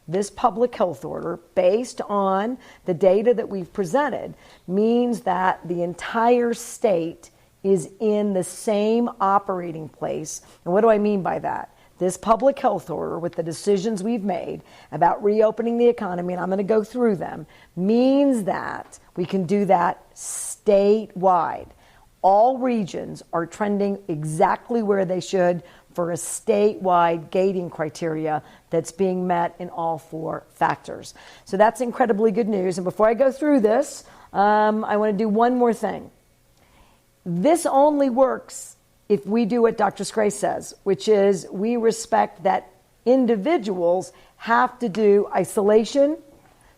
this public health order, based on the data that we've presented, means that the entire state is in the same operating place. And what do I mean by that? This public health order, with the decisions we've made about reopening the economy, and I'm going to go through them, means that we can do that statewide. All regions are trending exactly where they should for a statewide gating criteria that's being met in all 4 factors. So that's incredibly good news. And before I go through this, I want to do one more thing. This only works if we do what Dr. Scray says, which is we respect that individuals have to do isolation,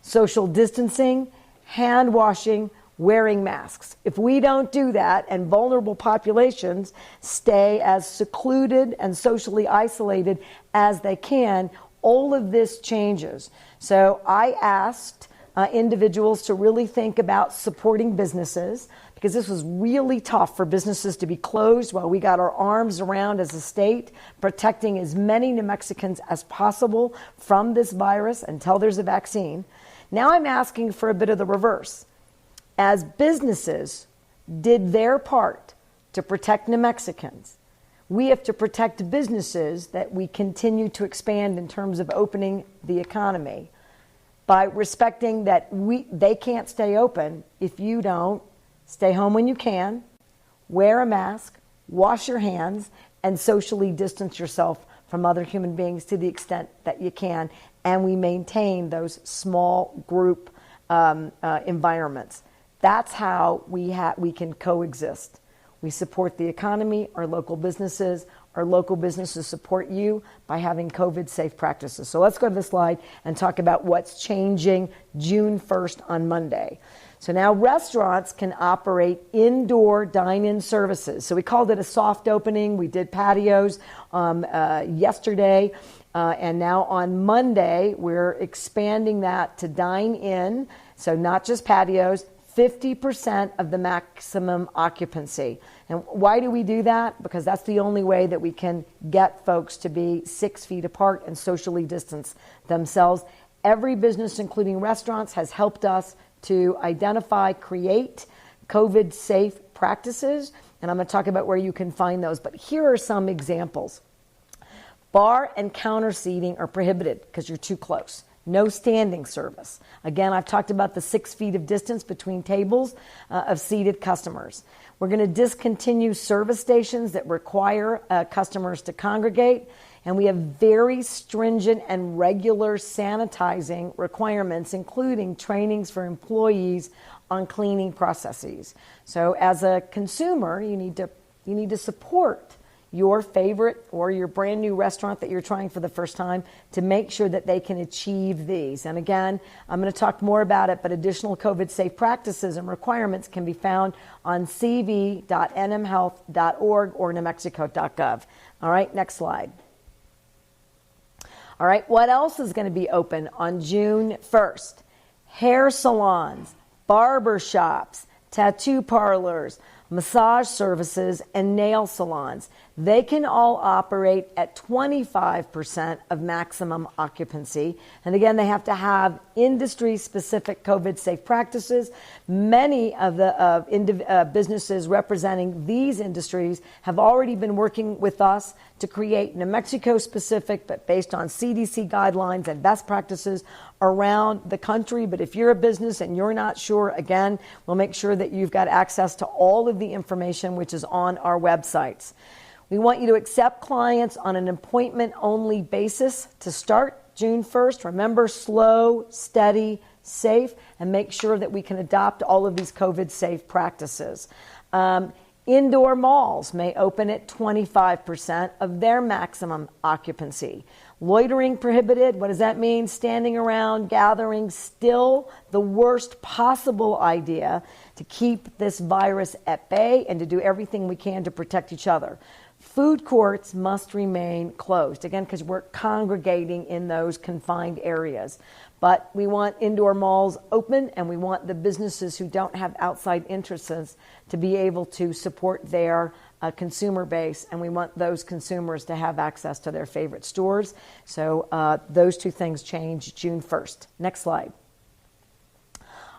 social distancing, hand washing, wearing masks. If we don't do that and vulnerable populations stay as secluded and socially isolated as they can, all of this changes. So I asked individuals to really think about supporting businesses, because this was really tough for businesses to be closed while we got our arms around, as a state, protecting as many New Mexicans as possible from this virus until there's a vaccine. Now I'm asking for a bit of the reverse. As businesses did their part to protect New Mexicans, we have to protect businesses that we continue to expand in terms of opening the economy by respecting that they can't stay open if you don't stay home when you can, wear a mask, wash your hands, and socially distance yourself from other human beings to the extent that you can, and we maintain those small group environments. That's how we can coexist. We support the economy, our local businesses support you by having COVID-safe practices. So let's go to the slide and talk about what's changing June 1st on Monday. So now restaurants can operate indoor dine-in services. So we called it a soft opening. We did patios yesterday. And now on Monday, we're expanding that to dine-in. So not just patios, 50% of the maximum occupancy. And why do we do that? Because that's the only way that we can get folks to be 6 feet apart and socially distance themselves. Every business, including restaurants, has helped us to identify, create COVID-safe practices. And I'm going to talk about where you can find those. But here are some examples. Bar and counter seating are prohibited because you're too close. No standing service. Again, I've talked about the 6 feet of distance between tables of seated customers. We're going to discontinue service stations that require customers to congregate. And we have very stringent and regular sanitizing requirements, including trainings for employees on cleaning processes. So as a consumer, you need to support your favorite or your brand new restaurant that you're trying for the first time to make sure that they can achieve these. And again, I'm going to talk more about it, but additional COVID-safe practices and requirements can be found on cv.nmhealth.org or newmexico.gov. All right, next slide. All right, what else is going to be open on June 1st? Hair salons, barber shops, tattoo parlors, massage services, and nail salons. They can all operate at 25% of maximum occupancy. And again, they have to have industry-specific COVID-safe practices. Many of the businesses representing these industries have already been working with us to create New Mexico-specific, but based on CDC guidelines and best practices around the country. But if you're a business and you're not sure, again, we'll make sure that you've got access to all of the information which is on our websites. We want you to accept clients on an appointment-only basis to start June 1st. Remember, slow, steady, safe, and make sure that we can adopt all of these COVID-safe practices. Indoor malls may open at 25% of their maximum occupancy. Loitering prohibited. What does that mean? Standing around, gathering, still the worst possible idea to keep this virus at bay and to do everything we can to protect each other. Food courts must remain closed, again, because we're congregating in those confined areas. But we want indoor malls open, and we want the businesses who don't have outside interests to be able to support their consumer base, and we want those consumers to have access to their favorite stores. So those two things change June 1st. Next slide.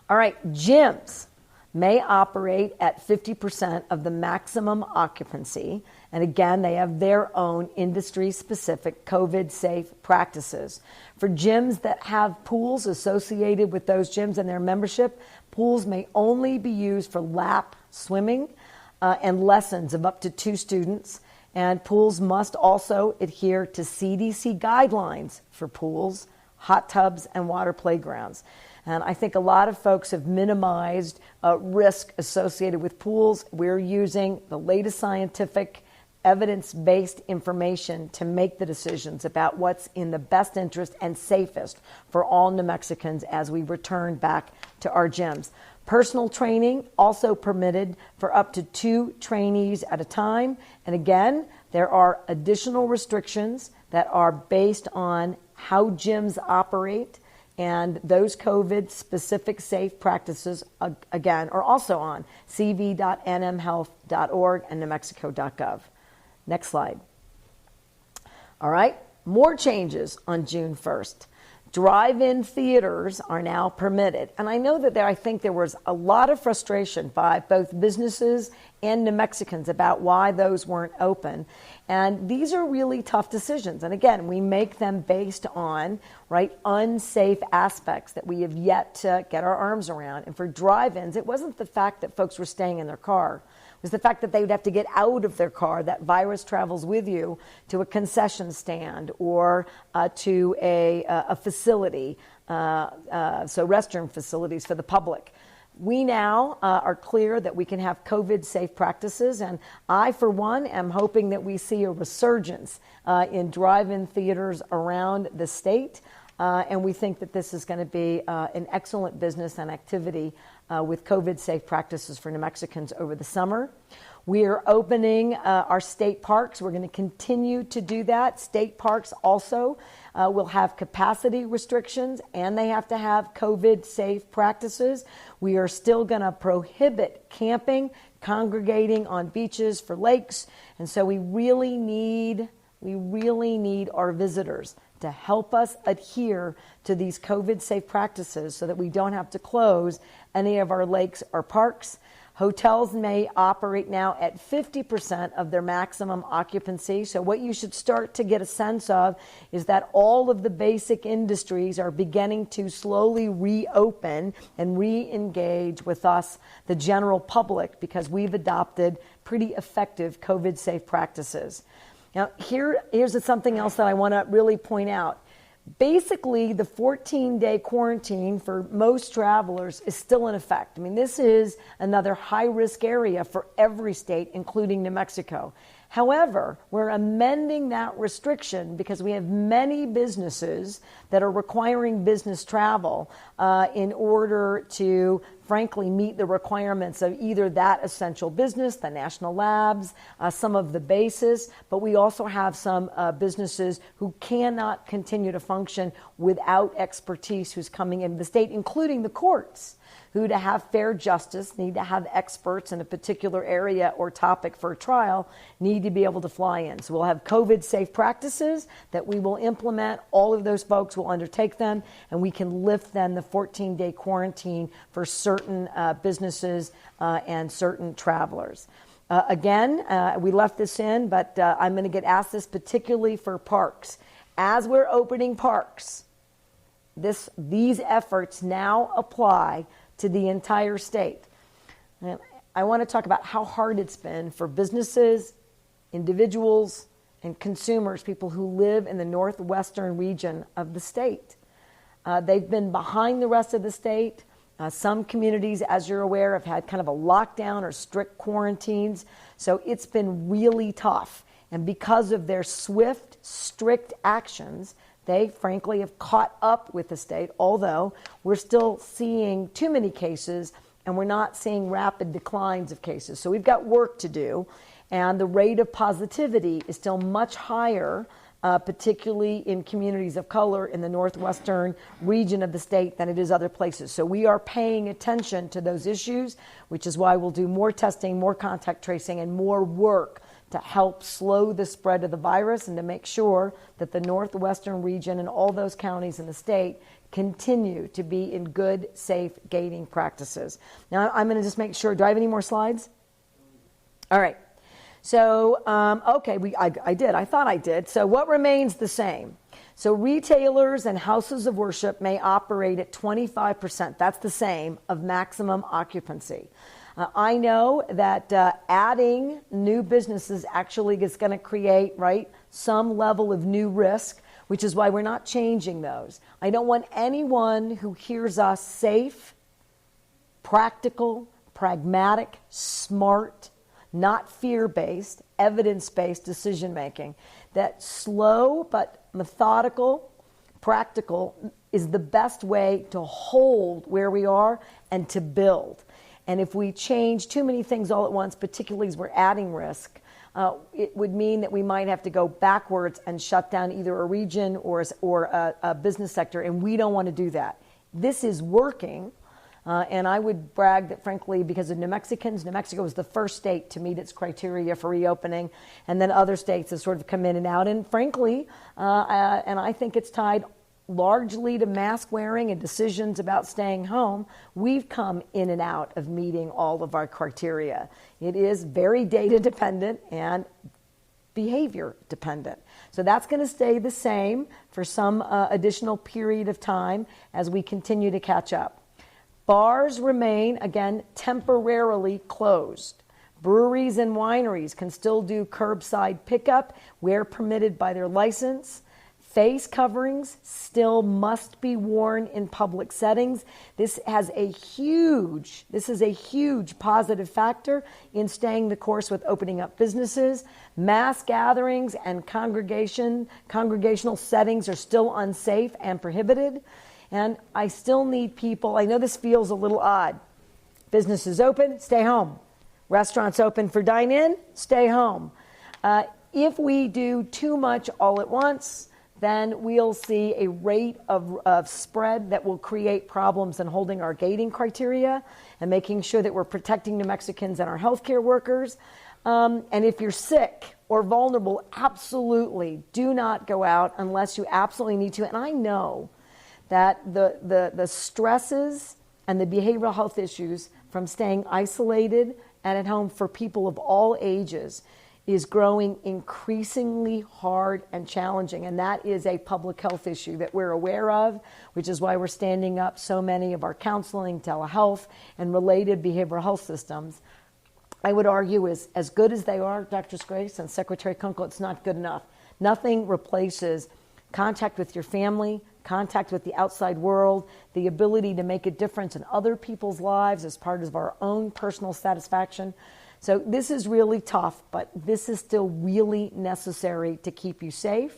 All right, gyms may operate at 50% of the maximum occupancy. And again, they have their own industry-specific COVID-safe practices. For gyms that have pools associated with those gyms and their membership, pools may only be used for lap swimming and lessons of up to 2 students. And pools must also adhere to CDC guidelines for pools, hot tubs, and water playgrounds. And I think a lot of folks have minimized risk associated with pools. We're using the latest scientific, evidence-based information to make the decisions about what's in the best interest and safest for all New Mexicans as we return back to our gyms. Personal training also permitted for up to 2 trainees at a time. And again, there are additional restrictions that are based on how gyms operate. And those COVID-specific safe practices, again, are also on cv.nmhealth.org and newmexico.gov. Next slide. All right, more changes on June 1st. Drive-in theaters are now permitted. And I know that I think there was a lot of frustration by both businesses and New Mexicans about why those weren't open. And these are really tough decisions. And again, we make them based on, unsafe aspects that we have yet to get our arms around. And for drive-ins, it wasn't the fact that folks were staying in their car. It was the fact that they would have to get out of their car. That virus travels with you to a concession stand or to a facility, so restroom facilities for the public. We now are clear that we can have COVID-safe practices, and I, for one, am hoping that we see a resurgence in drive-in theaters around the state, and we think that this is going to be an excellent business and activity with COVID-safe practices for New Mexicans over the summer. We are opening our state parks. We're going to continue to do that. State parks also will have capacity restrictions, and they have to have COVID-safe practices. We are still going to prohibit camping, congregating on beaches for lakes, and so we really need our visitors to help us adhere to these COVID-safe practices so that we don't have to close any of our lakes or parks. Hotels may operate now at 50% of their maximum occupancy. So what you should start to get a sense of is that all of the basic industries are beginning to slowly reopen and re-engage with us, the general public, because we've adopted pretty effective COVID-safe practices. Now, here's something else that I want to really point out. Basically, the 14-day quarantine for most travelers is still in effect. I mean, this is another high-risk area for every state, including New Mexico. However, we're amending that restriction because we have many businesses that are requiring business travel in order to, frankly, meet the requirements of either that essential business, the national labs, some of the bases, but we also have some businesses who cannot continue to function without expertise who's coming in the state, including the courts, who, to have fair justice, need to have experts in a particular area or topic for a trial, need to be able to fly in. So we'll have COVID-safe practices that we will implement. All of those folks will undertake them, and we can lift then the 14-day quarantine for certain businesses and certain travelers. Again, we left this in, but I'm going to get asked this particularly for parks. As we're opening parks, these efforts now apply to the entire state. And I want to talk about how hard it's been for businesses, individuals, and consumers, people who live in the northwestern region of the state. They've been behind the rest of the state. Some communities, as you're aware, have had kind of a lockdown or strict quarantines. So it's been really tough. And because of their swift, strict actions, they, frankly, have caught up with the state, although we're still seeing too many cases and we're not seeing rapid declines of cases. So we've got work to do, and the rate of positivity is still much higher particularly in communities of color in the northwestern region of the state than it is other places. So we are paying attention to those issues, which is why we'll do more testing, more contact tracing, and more work to help slow the spread of the virus and to make sure that the northwestern region and all those counties in the state continue to be in good, safe gating practices. Now, I'm going to just make sure, do I have any more slides? All right. So, okay, I thought I did. So what remains the same? So retailers and houses of worship may operate at 25%, that's the same, of maximum occupancy. I know that adding new businesses actually is going to create, right, some level of new risk, which is why we're not changing those. I don't want anyone who hears us safe, practical, pragmatic, smart, not fear-based, evidence-based decision-making. That slow but methodical, practical is the best way to hold where we are and to build. And if we change too many things all at once, particularly as we're adding risk, it would mean that we might have to go backwards and shut down either a region or a business sector, and we don't want to do that. This is working. And I would brag that, frankly, because of New Mexicans, New Mexico was the first state to meet its criteria for reopening, and then other states have sort of come in and out. And frankly, and I think it's tied largely to mask wearing and decisions about staying home, we've come in and out of meeting all of our criteria. It is very data dependent and behavior dependent. So that's going to stay the same for some additional period of time as we continue to catch up. Bars remain, again, temporarily closed. Breweries and wineries can still do curbside pickup where permitted by their license. Face coverings still must be worn in public settings. This is a huge positive factor in staying the course with opening up businesses. Mass gatherings and congregational settings are still unsafe and prohibited. And I still need people, I know this feels a little odd. Businesses open, stay home. Restaurants open for dine-in, stay home. If we do too much all at once, then we'll see a rate of spread that will create problems in holding our gating criteria and making sure that we're protecting New Mexicans and our healthcare workers. And if you're sick or vulnerable, absolutely do not go out unless you absolutely need to. And I know that the stresses and the behavioral health issues from staying isolated and at home for people of all ages is growing increasingly hard and challenging. And that is a public health issue that we're aware of, which is why we're standing up so many of our counseling, telehealth, and related behavioral health systems. I would argue as good as they are, Dr. Grace and Secretary Kunkel, it's not good enough. Nothing replaces contact with your family, contact with the outside world, the ability to make a difference in other people's lives as part of our own personal satisfaction. So this is really tough, but this is still really necessary to keep you safe.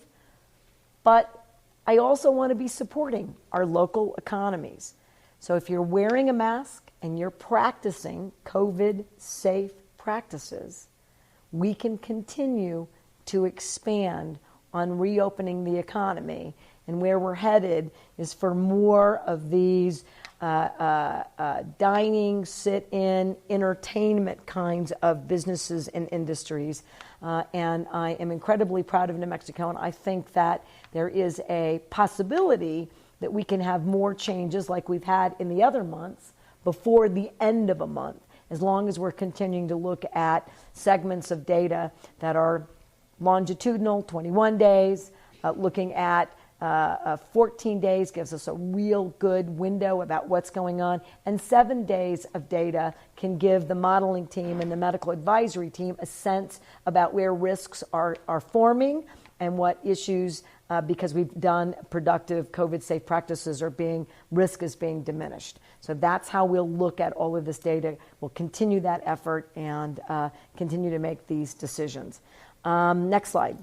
But I also want to be supporting our local economies. So if you're wearing a mask and you're practicing COVID-safe practices, we can continue to expand on reopening the economy. And where we're headed is for more of these dining, sit-in, entertainment kinds of businesses and industries. And I am incredibly proud of New Mexico, and I think that there is a possibility that we can have more changes like we've had in the other months before the end of a month, as long as we're continuing to look at segments of data that are longitudinal, 21 days, looking at 14 days gives us a real good window about what's going on, and 7 days of data can give the modeling team and the medical advisory team a sense about where risks are forming and what issues, because we've done productive COVID-safe practices, risk is being diminished. So that's how we'll look at all of this data. We'll continue that effort and continue to make these decisions. Next slide.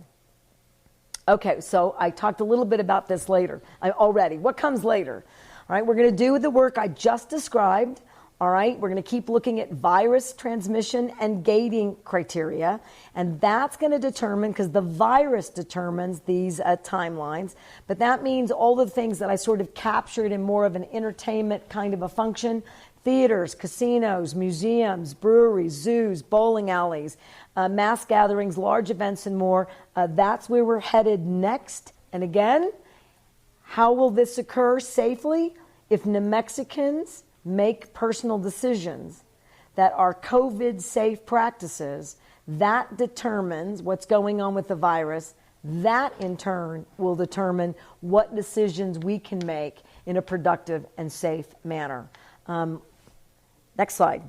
Okay, so I talked a little bit about this later already. What comes later? All right, we're going to do the work I just described All right, we're going to keep looking at virus transmission and gating criteria, and that's going to determine, because the virus determines these timelines, but that means all the things that I sort of captured in more of an entertainment kind of a function: theaters, casinos, museums, breweries, zoos, bowling alleys, mass gatherings, large events, and more. That's where we're headed next. And again, how will this occur safely? If New Mexicans make personal decisions that are COVID-safe practices, that determines what's going on with the virus. That, in turn, will determine what decisions we can make in a productive and safe manner. Next slide.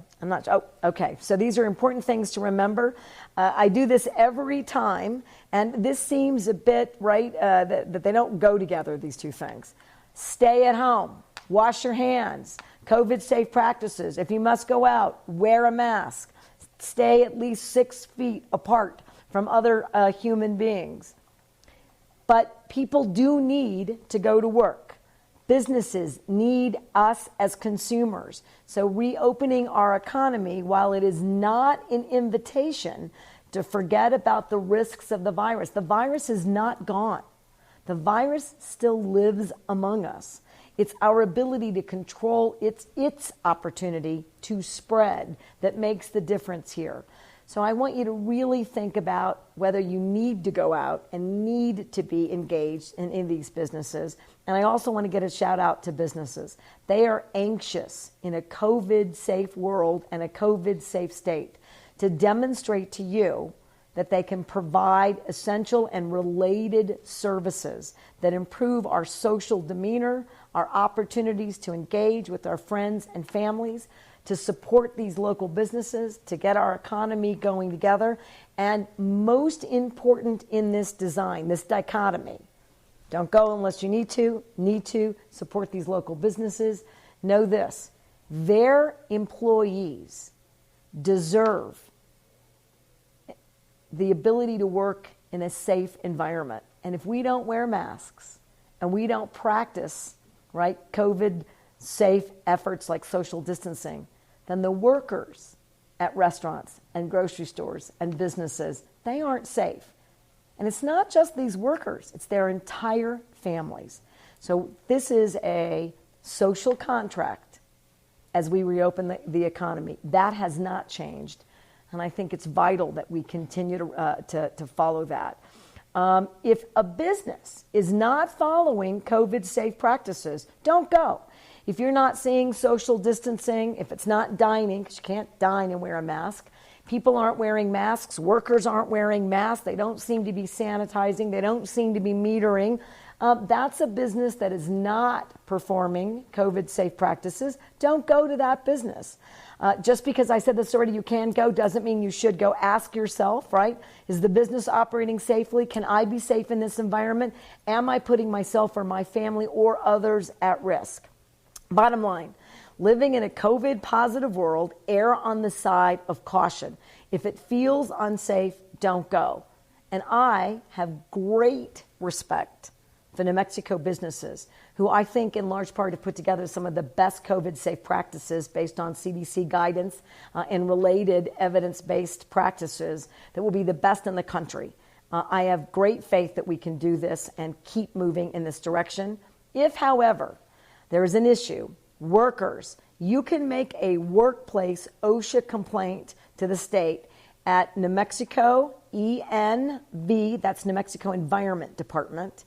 Okay. So these are important things to remember. I do this every time, and this seems a bit, right, that they don't go together, these two things. Stay at home. Wash your hands. COVID-safe practices. If you must go out, wear a mask. Stay at least 6 feet apart from other human beings. But people do need to go to work. Businesses need us as consumers. So reopening our economy, while it is not an invitation to forget about the risks of the virus is not gone. The virus still lives among us. It's our ability to control its opportunity to spread that makes the difference here. So I want you to really think about whether you need to go out and need to be engaged in these businesses. And I also want to get a shout out to businesses. They are anxious in a COVID-safe world and a COVID-safe state to demonstrate to you that they can provide essential and related services that improve our social demeanor, our opportunities to engage with our friends and families, to support these local businesses, to get our economy going together. And most important in this design, this dichotomy, don't go unless you need to support these local businesses. Know this: their employees deserve the ability to work in a safe environment. And if we don't wear masks and we don't practice, right, COVID-safe efforts like social distancing, then the workers at restaurants and grocery stores and businesses, they aren't safe. And it's not just these workers, it's their entire families. So this is a social contract as we reopen the economy. That has not changed. And I think it's vital that we continue to follow that. If a business is not following COVID-safe practices, don't go. If you're not seeing social distancing, if it's not dining, because you can't dine and wear a mask, people aren't wearing masks, workers aren't wearing masks, they don't seem to be sanitizing, they don't seem to be metering, that's a business that is not performing COVID-safe practices. Don't go to that business. Just because I said this already, you can go, doesn't mean you should go. Ask yourself, right? Is the business operating safely? Can I be safe in this environment? Am I putting myself or my family or others at risk? Bottom line, living in a COVID positive world, err on the side of caution. If it feels unsafe, don't go. And I have great respect for New Mexico businesses who I think in large part have put together some of the best COVID-safe practices based on CDC guidance and related evidence-based practices that will be the best in the country. I have great faith that we can do this and keep moving in this direction. If, however, there is an issue, workers, you can make a workplace OSHA complaint to the state at New Mexico ENV, that's New Mexico Environment Department,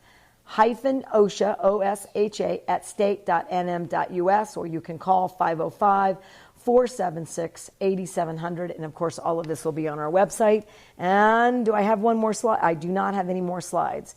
-OSHA, O-S-H-A, at state.nm.us, or you can call 505-476-8700. And of course, all of this will be on our website. And do I have one more slide? I do not have any more slides.